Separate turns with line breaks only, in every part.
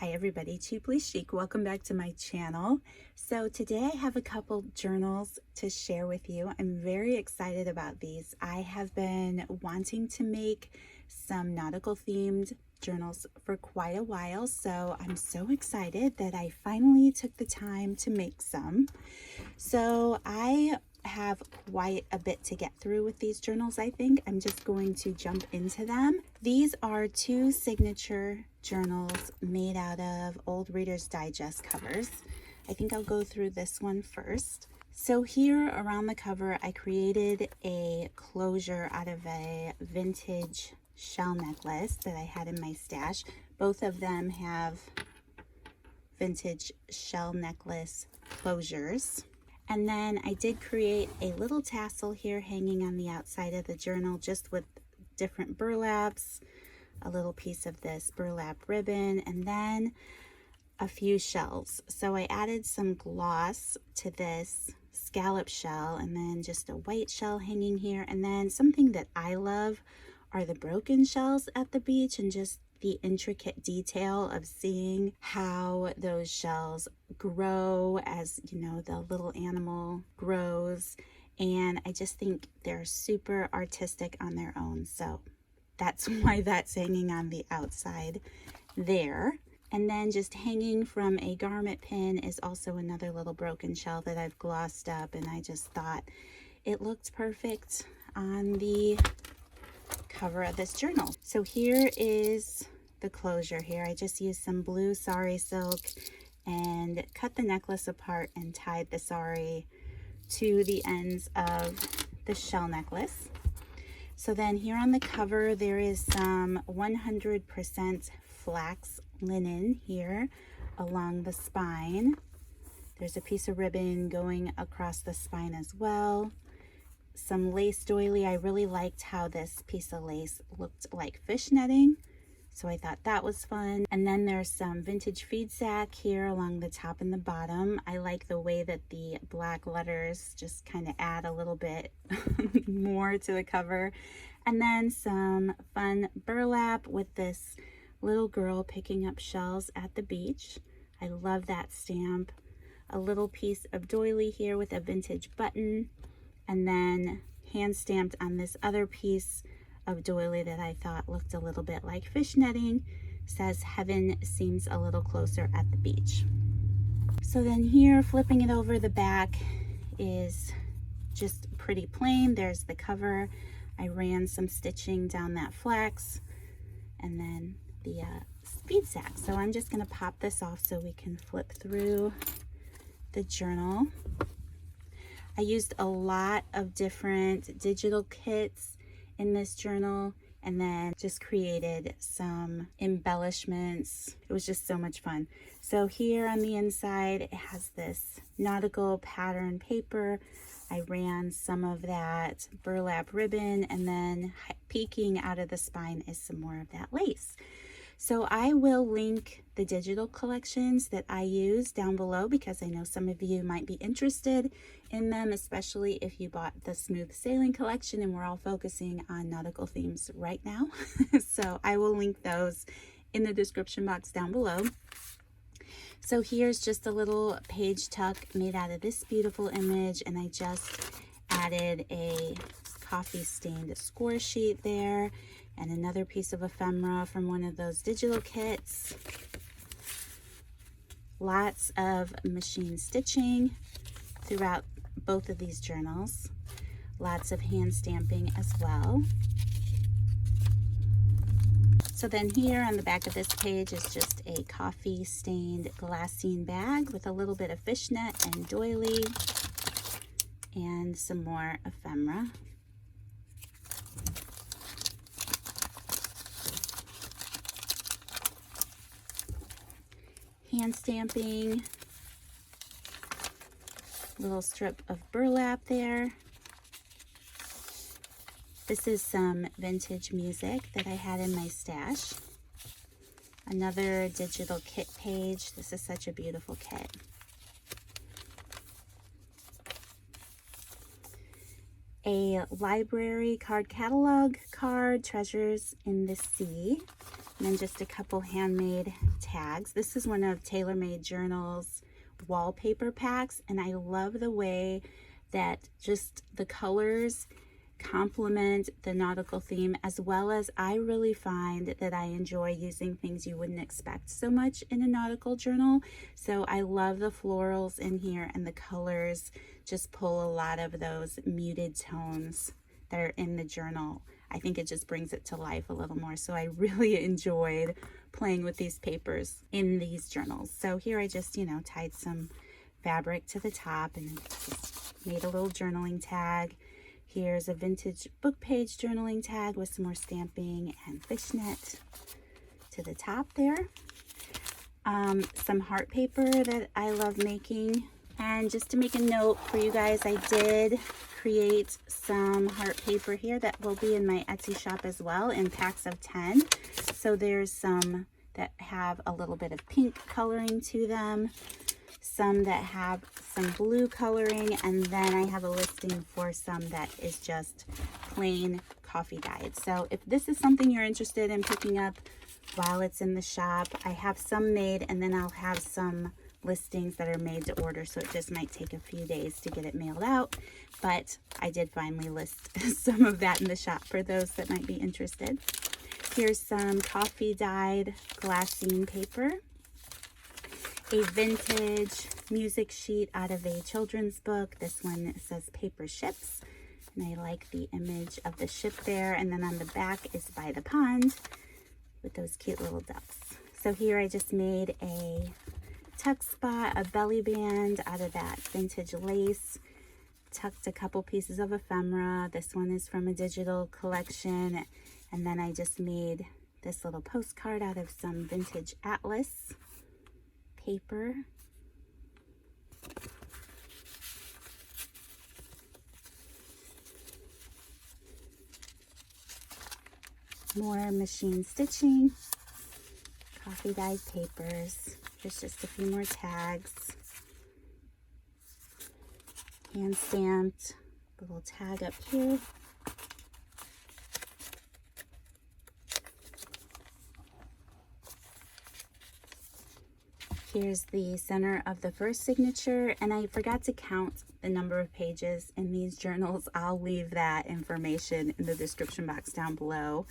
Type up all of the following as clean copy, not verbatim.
Hi everybody, Cheaply Chic. Welcome back to my channel. So today I have a couple journals to share with you. I'm very excited about these. I have been wanting to make some nautical themed journals for quite a while, so I'm so excited that I finally took the time to make some. So I have quite a bit to get through with these journals. I think I'm just going to jump into them. These are two signature journals made out of old Reader's Digest covers. I think I'll go through this one first. So here around the cover, I created a closure out of a vintage shell necklace that I had in my stash. Both of them have vintage shell necklace closures. And then I did create a little tassel here hanging on the outside of the journal just with different burlaps, a little piece of this burlap ribbon, and then a few shells. So I added some gloss to this scallop shell and then just a white shell hanging here. And then something that I love are the broken shells at the beach and just the intricate detail of seeing how those shells grow as, you know, the little animal grows. And I just think they're super artistic on their own. So that's why that's hanging on the outside there. And then just hanging from a garment pin is also another little broken shell that I've glossed up, and I just thought it looked perfect on the cover of this journal. So here is the closure here. I just used some blue sari silk and cut the necklace apart and tied the sari to the ends of the shell necklace. So then here on the cover, there is some 100% flax linen here along the spine. There's a piece of ribbon going across the spine as well. Some lace doily. I really liked how this piece of lace looked like fish netting, so I thought that was fun. And then there's some vintage feed sack here along the top and the bottom. I like the way that the black letters just kind of add a little bit more to the cover. And then some fun burlap with this little girl picking up shells at the beach. I love that stamp. A little piece of doily here with a vintage button, and then hand stamped on this other piece of doily that I thought looked a little bit like fish netting, says heaven seems a little closer at the beach. So then here, flipping it over, the back is just pretty plain. There's the cover. I ran some stitching down that flax and then the feed sack. So I'm just going to pop this off so we can flip through the journal. I used a lot of different digital kits in this journal and then just created some embellishments. It was just so much fun. So here on the inside, it has this nautical pattern paper. I ran some of that burlap ribbon, and then peeking out of the spine is some more of that lace. So I will link the digital collections that I use down below because I know some of you might be interested in them, especially if you bought the Smooth Sailing collection, and we're all focusing on nautical themes right now. So I will link those in the description box down below. So here's just a little page tuck made out of this beautiful image, and I just added a coffee stained score sheet there and another piece of ephemera from one of those digital kits. Lots of machine stitching throughout both of these journals. Lots of hand stamping as well. So then here on the back of this page is just a coffee stained glassine bag with a little bit of fishnet and doily and some more ephemera. Hand stamping, little strip of burlap there. This is some vintage music that I had in my stash. Another digital kit page. This is such a beautiful kit. A library card catalog card, Treasures in the Sea. And then just a couple handmade tags. This is one of TaylorMadeJournals wallpaper packs, and I love the way that just the colors complement the nautical theme, as well as I really find that I enjoy using things you wouldn't expect so much in a nautical journal. So I love the florals in here, and the colors just pull a lot of those muted tones that are in the journal. I think it just brings it to life a little more. So I really enjoyed playing with these papers in these journals. So here I just, you know, tied some fabric to the top and just made a little journaling tag. Here's a vintage book page journaling tag with some more stamping and fishnet to the top there. Some heart paper that I love making. And just to make a note for you guys, I did create some heart paper here that will be in my Etsy shop as well in packs of 10. So there's some that have a little bit of pink coloring to them, some that have some blue coloring, and then I have a listing for some that is just plain coffee dyed. So if this is something you're interested in picking up while it's in the shop, I have some made, and then I'll have some listings that are made to order, so it just might take a few days to get it mailed out, but I did finally list some of that in the shop for those that might be interested. Here's some coffee dyed glassine paper, a vintage music sheet out of a children's book. This one says Paper Ships, and I like the image of the ship there, and then on the back is By the Pond with those cute little ducks. So here I just made a tuck spot, a belly band out of that vintage lace, tucked a couple pieces of ephemera. This one is from a digital collection, and then I just made this little postcard out of some vintage atlas paper. More machine stitching, coffee dyed papers. There's just a few more tags, hand stamped, little tag up here. Here's the center of the first signature, and I forgot to count the number of pages in these journals. I'll leave that information in the description box down below.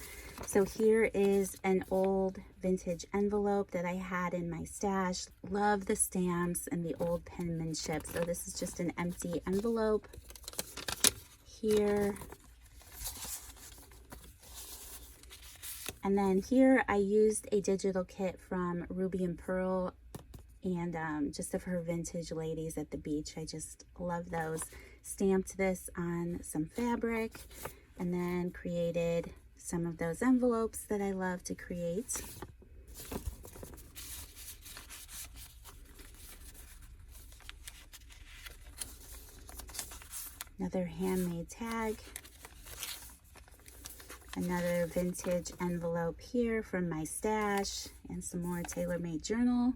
So here is an old vintage envelope that I had in my stash. Love the stamps and the old penmanship. So this is just an empty envelope here. And then here I used a digital kit from Ruby and Pearl, and just of her vintage ladies at the beach. I just love those. Stamped this on some fabric and then created some of those envelopes that I love to create. Another handmade tag. Another vintage envelope here from my stash, and some more TaylorMadeJournal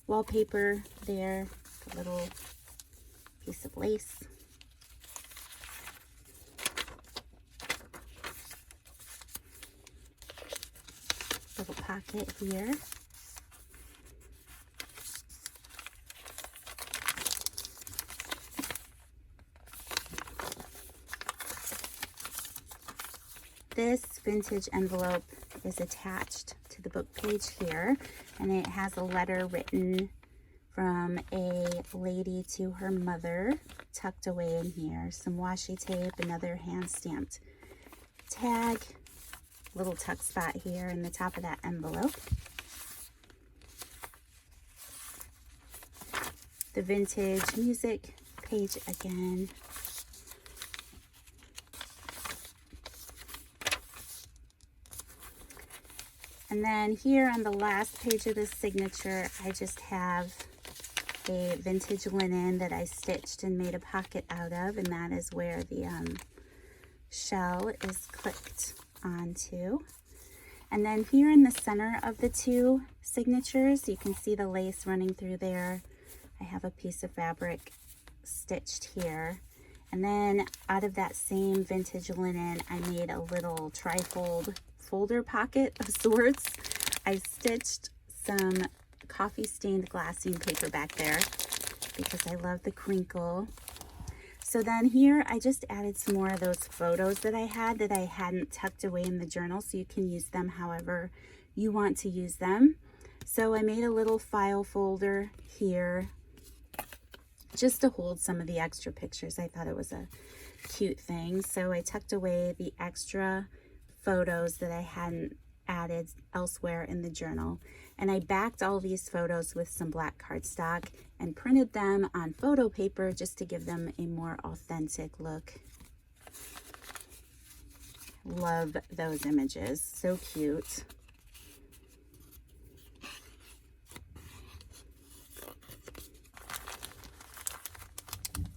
wallpaper there, a little piece of lace. Little pocket here. This vintage envelope is attached to the book page here, and it has a letter written from a lady to her mother tucked away in here. Some washi tape, another hand stamped tag, little tuck spot here in the top of that envelope. The vintage music page again. And then here on the last page of this signature, I just have a vintage linen that I stitched and made a pocket out of, and that is where the shell is clipped onto. And then here in the center of the two signatures, you can see the lace running through there. I have a piece of fabric stitched here. And then out of that same vintage linen, I made a little trifold folder pocket of sorts. I stitched some coffee stained glassine paper back there because I love the crinkle. So then here I just added some more of those photos that I hadn't tucked away in the journal, so you can use them however you want to use them. So I made a little file folder here just to hold some of the extra pictures. I thought it was a cute thing. So I tucked away the extra photos that I hadn't added elsewhere in the journal. And I backed all these photos with some black cardstock and printed them on photo paper just to give them a more authentic look. Love those images, so cute.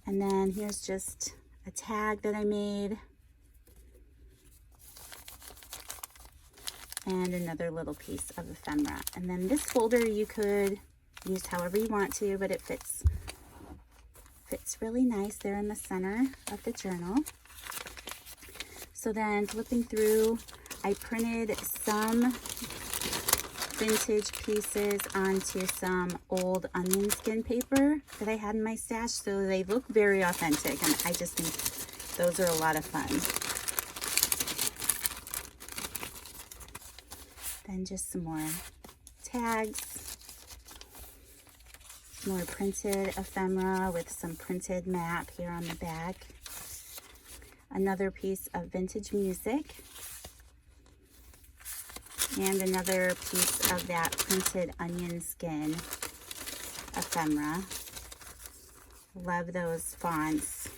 And then here's just a tag that I made. And another little piece of ephemera. And then this folder you could use however you want to, but it fits really nice there in the center of the journal. So then flipping through, I printed some vintage pieces onto some old onion skin paper that I had in my stash, so they look very authentic, and I just think those are a lot of fun. Then just some more tags, more printed ephemera with some printed map here on the back, another piece of vintage music, and another piece of that printed onion skin ephemera. Love those fonts.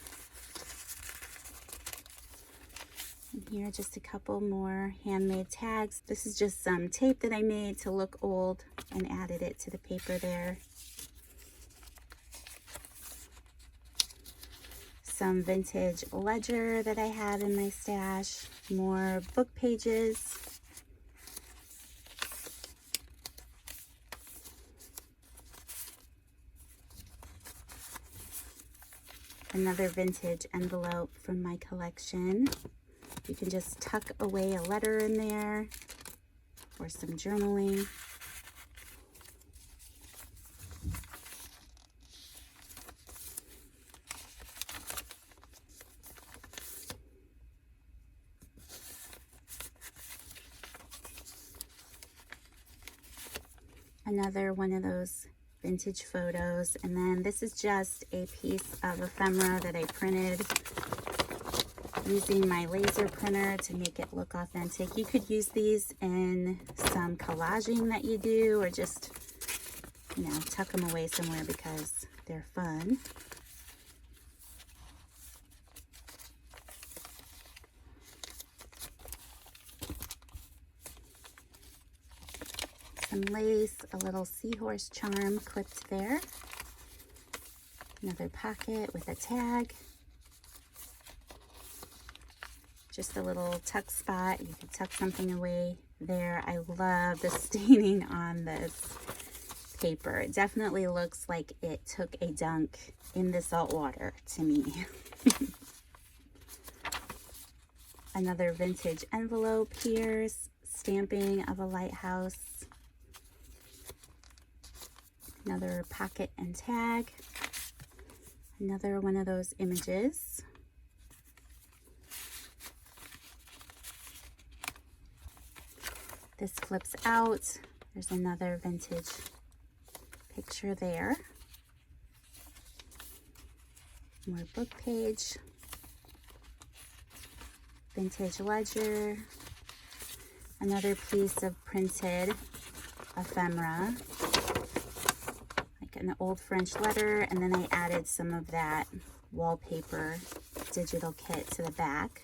And here just a couple more handmade tags. This is just some tape that I made to look old and added it to the paper there. Some vintage ledger that I had in my stash. More book pages. Another vintage envelope from my collection. You can just tuck away a letter in there or some journaling. Another one of those vintage photos. And then this is just a piece of ephemera that I printed using my laser printer to make it look authentic. You could use these in some collaging that you do, or just, you know, tuck them away somewhere because they're fun. Some lace, a little seahorse charm clipped there. Another pocket with a tag. Just a little tuck spot. You can tuck something away there. I love the staining on this paper. It definitely looks like it took a dunk in the salt water to me. Another vintage envelope here. Stamping of a lighthouse. Another pocket and tag. Another one of those images. This flips out. There's another vintage picture there. More book page. Vintage ledger. Another piece of printed ephemera. Like an old French letter. And then I added some of that wallpaper digital kit to the back.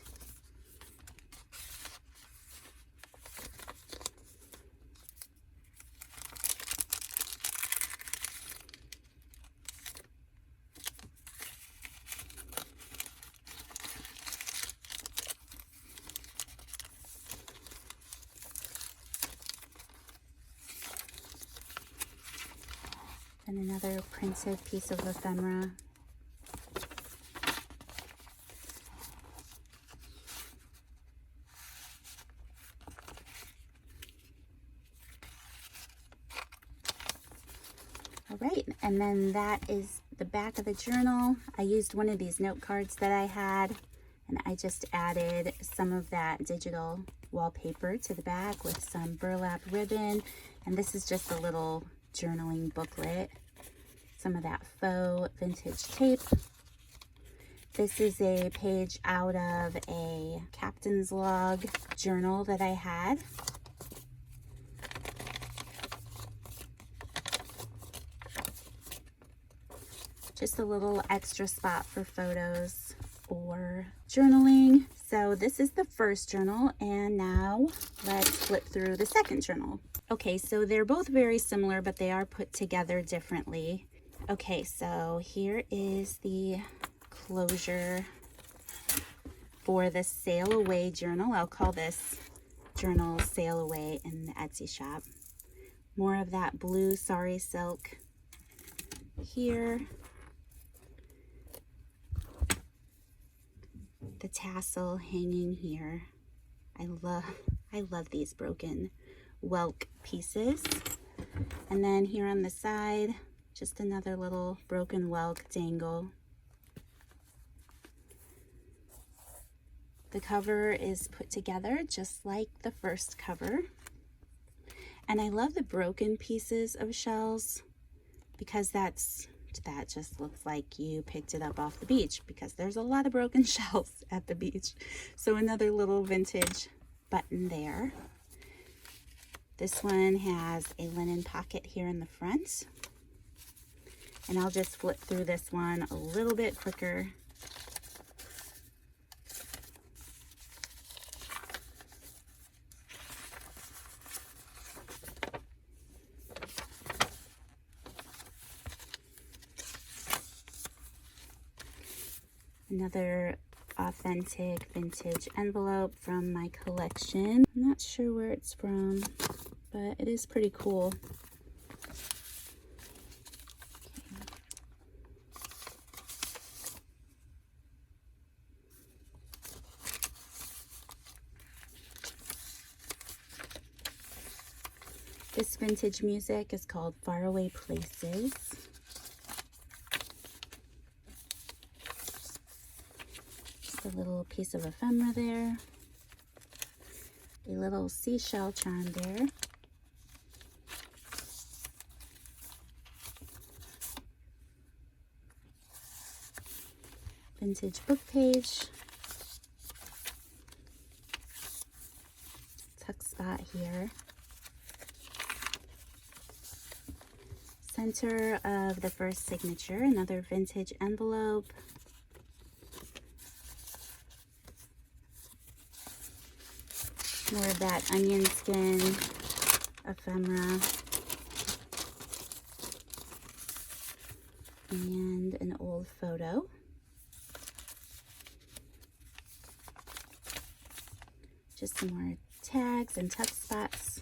And another printed piece of ephemera. All right, and then that is the back of the journal. I used one of these note cards that I had, and I just added some of that digital wallpaper to the back with some burlap ribbon. And this is just a little journaling booklet. Some of that faux vintage tape. This is a page out of a captain's log journal that I had. Just a little extra spot for photos or journaling. So this is the first journal, and now let's flip through the second journal. Okay, so they're both very similar, but they are put together differently. Okay, so here is the closure for the Sail Away journal. I'll call this journal Sail Away in the Etsy shop. More of that blue sari silk here. The tassel hanging here. I love these broken Welk pieces. And then here on the side, just another little broken Welk dangle. The cover is put together just like the first cover. And I love the broken pieces of shells because that just looks like you picked it up off the beach, because there's a lot of broken shells at the beach. So another little vintage button there. This one has a linen pocket here in the front. And I'll just flip through this one a little bit quicker. Another authentic vintage envelope from my collection. I'm not sure where it's from, but it is pretty cool. This vintage music is called Faraway Places. A little piece of ephemera there, a little seashell charm there, vintage book page, tuck spot here, center of the first signature, another vintage envelope. More of that onion skin ephemera. And an old photo. Just some more tags and tuck spots.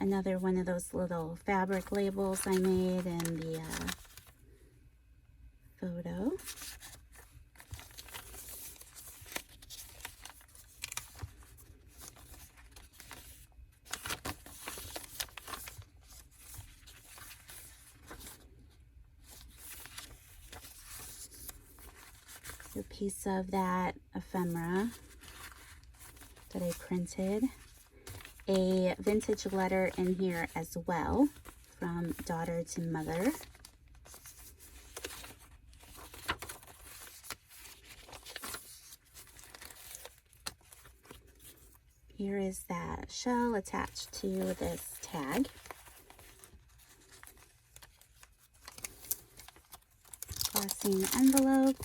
Another one of those little fabric labels I made in the photo. A piece of that ephemera that I printed. A vintage letter in here as well, from daughter to mother. Here is that shell attached to this tag. Glossing envelope.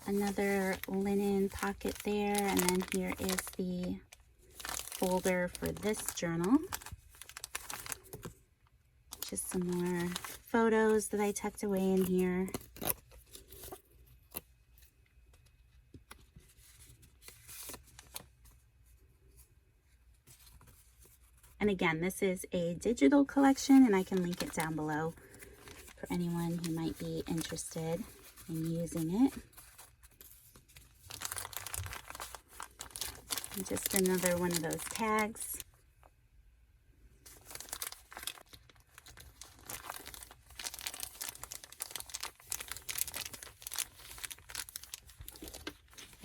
Another linen pocket there, and then here is the folder for this journal. Just some more photos that I tucked away in here. And again, this is a digital collection, and I can link it down below for anyone who might be interested in using it. And just another one of those tags.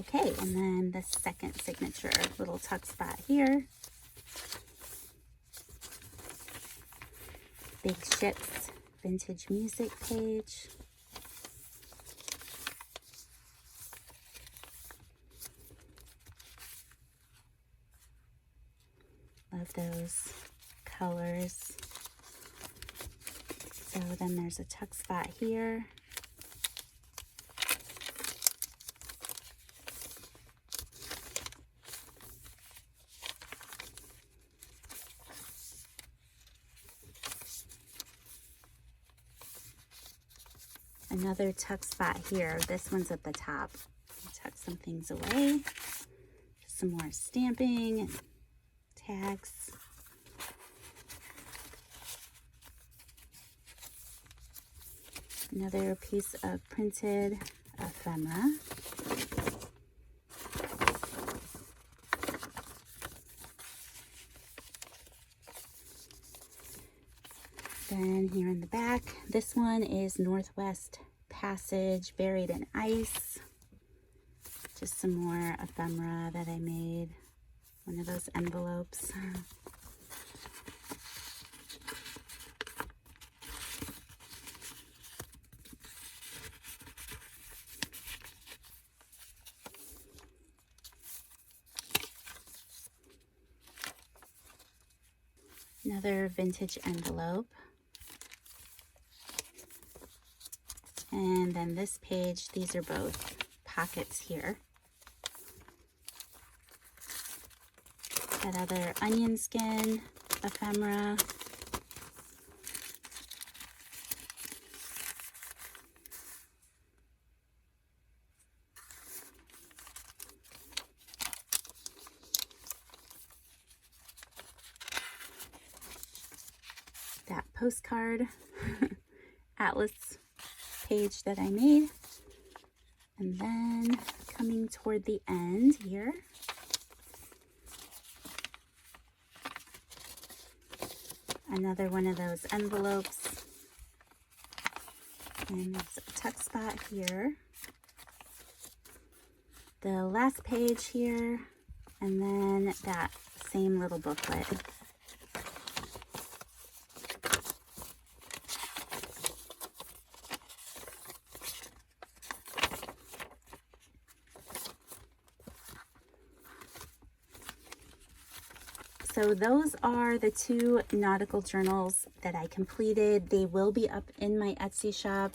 Okay, and then the second signature little tuck spot here. Big Ships vintage music page. Love those colors. So then there's a tuck spot here. Another tuck spot here. This one's at the top. Tuck some things away. Just some more stamping and tags. Another piece of printed ephemera. Then here in the back, this one is Northwest Passage Buried in Ice. Just some more ephemera that I made. One of those envelopes. Another vintage envelope. And then this page, these are both pockets here. That other onion skin ephemera. That postcard atlas page that I made. And then coming toward the end here, another one of those envelopes. And there's a tuck spot here. The last page here, and then that same little booklet. So those are the two nautical journals that I completed. They will be up in my Etsy shop.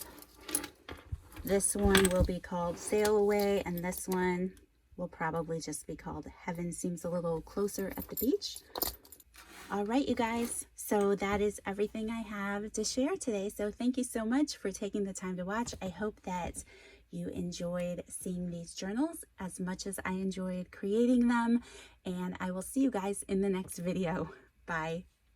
This one will be called Sail Away, and this one will probably just be called Heaven Seems a Little Closer at the Beach. All right, you guys. So that is everything I have to share today. So thank you so much for taking the time to watch. I hope that you enjoyed seeing these journals as much as I enjoyed creating them. And I will see you guys in the next video. Bye.